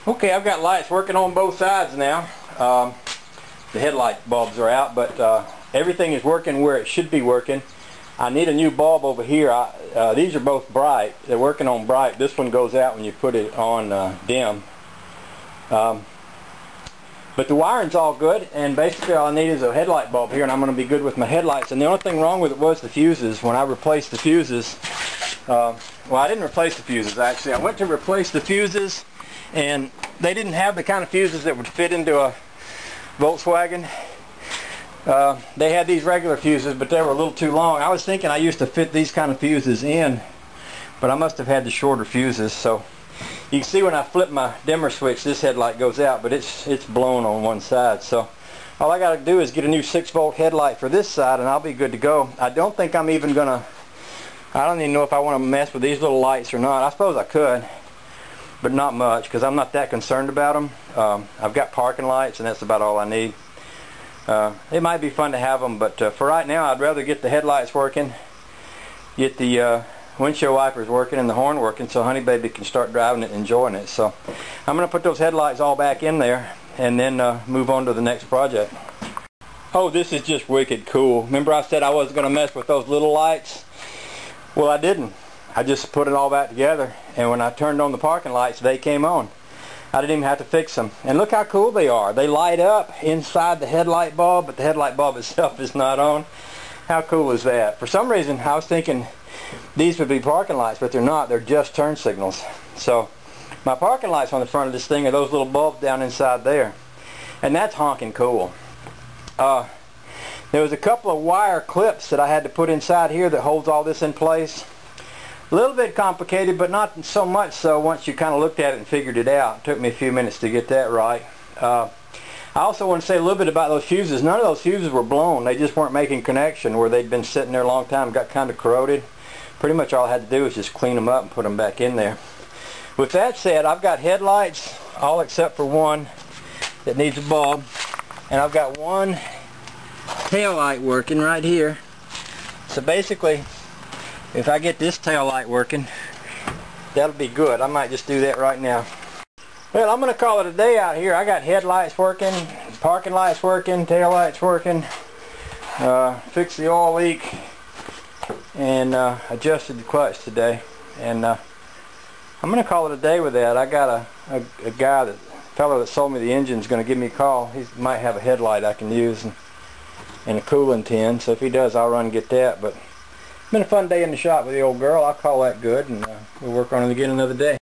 Okay, I've got lights working on both sides now. The headlight bulbs are out, but everything is working where it should be working. I need a new bulb over here. These are both bright. They're working on bright. This one goes out when you put it on dim. But the wiring's all good, and basically all I need is a headlight bulb here, and I'm going to be good with my headlights. And the only thing wrong with it was the fuses. When I replaced the fuses, well, I didn't replace the fuses actually. I went to replace the fuses, and they didn't have the kind of fuses that would fit into a Volkswagen. They had these regular fuses, but they were a little too long. I was thinking I used to fit these kind of fuses in, but I must have had the shorter fuses. So you can see when I flip my dimmer switch, this headlight goes out, but it's blown on one side. So all I got to do is get a new 6-volt headlight for this side, and I'll be good to go. I don't think I'm even gonna. I don't even know if I want to mess with these little lights or not. I suppose I could, but not much, because I'm not that concerned about them. I've got parking lights, and that's about all I need. It might be fun to have them, but for right now I'd rather get the headlights working, get the windshield wipers working and the horn working, so Honey Baby can start driving it and enjoying it. So I'm going to put those headlights all back in there and then move on to the next project. Oh, this is just wicked cool. Remember I said I wasn't going to mess with those little lights? Well, I didn't. I just put it all back together, and when I turned on the parking lights, they came on. I didn't even have to fix them. And look how cool they are. They light up inside the headlight bulb, but the headlight bulb itself is not on. How cool is that? For some reason I was thinking these would be parking lights, but they're not. They're just turn signals. So my parking lights on the front of this thing are those little bulbs down inside there. And that's honking cool. There was a couple of wire clips that I had to put inside here that holds all this in place. A little bit complicated, but not so much so once you kind of looked at it and figured it out. It took me a few minutes to get that right. I also want to say a little bit about those fuses. None of those fuses were blown. They just weren't making connection where they'd been sitting there a long time and got kind of corroded. Pretty much all I had to do was just clean them up and put them back in there. With that said, I've got headlights, all except for one that needs a bulb. And I've got one tail light working right here. So basically, if I get this tail light working, that'll be good. I might just do that right now. Well, I'm going to call it a day out here. I got headlights working, parking lights working, tail lights working, fixed the oil leak, and adjusted the clutch today. And I'm going to call it a day with that. I got a fellow that sold me the engine is going to give me a call. He might have a headlight I can use and a cooling tin. So if he does, I'll run and get that. But it's been a fun day in the shop with the old girl. I'll call that good, and we'll work on it again another day.